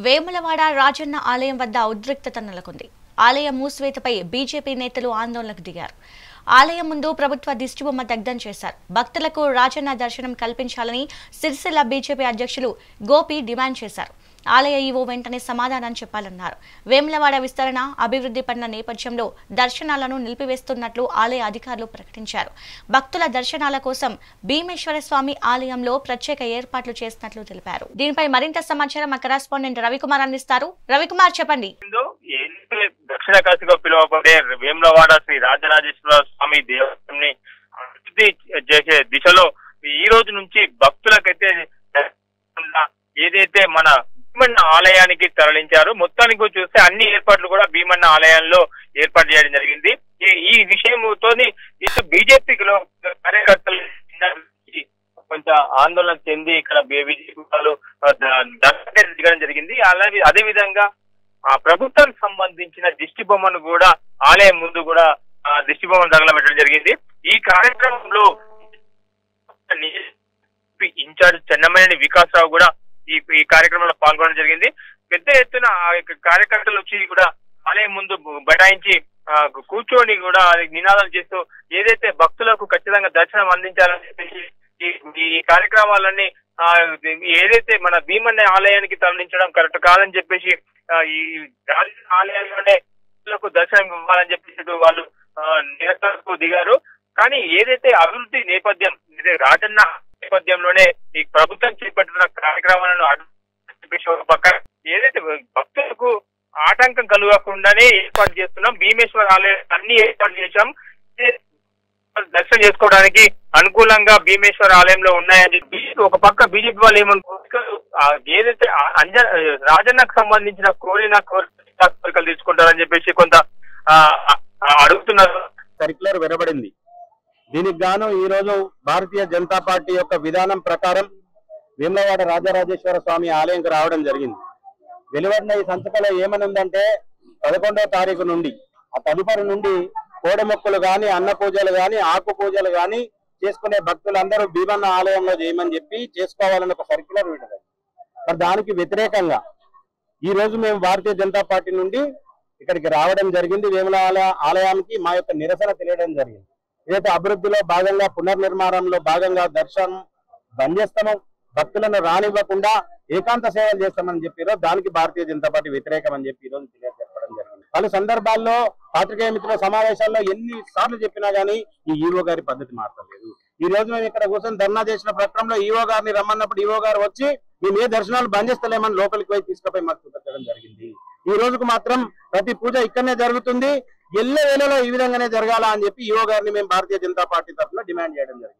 వేములవాడ రాజన్న ఆలయం వద్ద ఉద్రిక్తత నెలకొంది. ఆలయం మూసివేతపై బీజేపీ నేతలు ఆందోళనకు దిగారు. ఆలయం ముందు ప్రభుత్వ దిష్టిబొమ్మ దగ్ధం చేశారు. భక్తులకు రాజన్న దర్శనం కల్పించాలని సిరిసిల్ల బీజేపీ అధ్యక్షులు గోపి డిమాండ్ చేశారు. ఆలయ ఈవో వెంటనే సమాధానం చెప్పాలన్నారు. వేములవాడ విస్తరణ అభివృద్ధి పడిన నేపథ్యంలో దర్శనాలను నిలిపివేస్తున్నట్లు ఆలయ అధికారులు ప్రకటించారు. భక్తుల దర్శనాల కోసం భీమేశ్వర స్వామి ఆలయంలో ప్రత్యేక ఏర్పాట్లు చేసినట్లు తెలిపారు. దీనిపై మరింత సమాచారం మా కరెస్పాండెంట్ రవికుమార్ అందిస్తారు. రవికుమార్, చెప్పండి. దక్షిణ కాశీగా పిలువబడే వేములవాడ శ్రీ రాజరాజేశ్వర స్వామి దేవాలయాన్ని అభివృద్ధి చేసే దిశలో ఈ రోజు నుంచి భక్తులకైతే ఏదైతే మన భీమన్న ఆలయానికి తరలించారు. మొత్తానికి చూస్తే అన్ని ఏర్పాట్లు కూడా భీమన్న ఆలయంలో ఏర్పాటు చేయడం జరిగింది. ఈ విషయంతో ఇటు బీజేపీలో కార్యకర్తలు కొంచెం ఆందోళన చెంది ఇక్కడ బీజేపీ వాళ్ళు దిగడం జరిగింది. అలాగే అదే విధంగా ప్రభుత్వానికి సంబంధించిన దిష్టి బొమ్మను కూడా ఆలయం ముందు కూడా దిష్టి బొమ్మను తగలబెట్టడం జరిగింది. ఈ కార్యక్రమంలో ఇన్ఛార్జ్ చెన్నమనేని వికాసరావు కూడా ఈ కార్యక్రమంలో పాల్గొనడం జరిగింది. పెద్ద ఎత్తున కార్యకర్తలు వచ్చి కూడా ఆలయం ముందు బటాయించి కూర్చొని కూడా నినాదాలు చేస్తూ ఏదైతే భక్తులకు ఖచ్చితంగా దర్శనం అందించాలని చెప్పేసి ఈ కార్యక్రమాలన్నీ ఏదైతే మన భీమన్న ఆలయానికి తరలించడం కరెక్ట్ కాదని చెప్పేసి ఈ ఆలయంలోనే భక్తులకు దర్శనం ఇవ్వాలని చెప్పేసి వాళ్ళు నిరసనకు దిగారు. కానీ ఏదైతే అభివృద్ధి నేపథ్యం రాజన్న నేపథ్యంలోనే ఈ ప్రభుత్వం చేపట్టిన కార్యక్రమాలను చెప్పేసి ఒక పక్క ఏదైతే భక్తులకు ఆటంకం కలగకుండానే ఏర్పాటు చేస్తున్నాం. భీమేశ్వర ఆలయం అన్ని ఏర్పాటు చేశాం. దర్శనం చేసుకోవడానికి అనుకూలంగా భీమేశ్వర ఆలయంలో ఉన్నాయని చెప్పి ఒక పక్క బీజేపీ వాళ్ళు ఏమనుకుంటారు, ఏదైతే రాజన్నకు సంబంధించిన కోరికలు తీసుకుంటారని చెప్పేసి కొంత అడుగుతున్నారు. సర్క్యులర్ వెలువడింది. దీనికి గాను ఈ రోజు భారతీయ జనతా పార్టీ యొక్క విధానం ప్రకారం వేములవాడ రాజరాజేశ్వర స్వామి ఆలయంకు రావడం జరిగింది. వెలువడిన ఈ సంచికలో ఏమని ఉందంటే 11వ తారీఖు నుండి ఆ తదుపరి నుండి కోడ మొక్కులు గాని, అన్న పూజలు గాని, ఆకు పూజలు గాని చేసుకునే భక్తులందరూ భీమన్న ఆలయంలో చేయమని చెప్పి చేసుకోవాలని ఒక సర్క్యులర్ విడుదల. మరి దానికి వ్యతిరేకంగా ఈ రోజు మేము భారతీయ జనతా పార్టీ నుండి ఇక్కడికి రావడం జరిగింది. వేములవాడ ఆలయానికి మా యొక్క నిరసన తెలియడం జరిగింది. ఏదైతే అభివృద్ధిలో భాగంగా పునర్నిర్మాణంలో భాగంగా దర్శనం బంద్ చేస్తాము, భక్తులను రానివ్వకుండా ఏకాంత సేవలు చేస్తామని చెప్పారో దానికి భారతీయ జనతా పార్టీ వ్యతిరేకం అని చెప్పి ఈ రోజు తెలియజెప్పడం జరిగింది. పలు సందర్భాల్లో పాత్రికేయ మిత్రుల సమావేశాల్లో ఎన్ని సార్లు చెప్పినా గానీ ఈ ఈవో గారి పద్ధతి మారలేదు. ఈ రోజు మేము ఇక్కడ కూర్చొని ధర్నా చేసిన ప్రక్రమంలో ఈవో గారిని రమ్మన్నప్పుడు ఈవో గారు వచ్చి మేము ఏ దర్శనాలు బంద్ చేస్తలేమని లోపలికి పోయి తీసుకుపోయి మాకు చూపించడం జరిగింది. ఈ రోజుకు మాత్రం ప్రతి పూజ ఇక్కడనే జరుగుతుంది, ఎల్ల వేళలో ఈ విధంగానే జరగాల అని చెప్పి ఈవో గారిని మేము భారతీయ జనతా పార్టీ తరఫున డిమాండ్ చేయడం జరిగింది.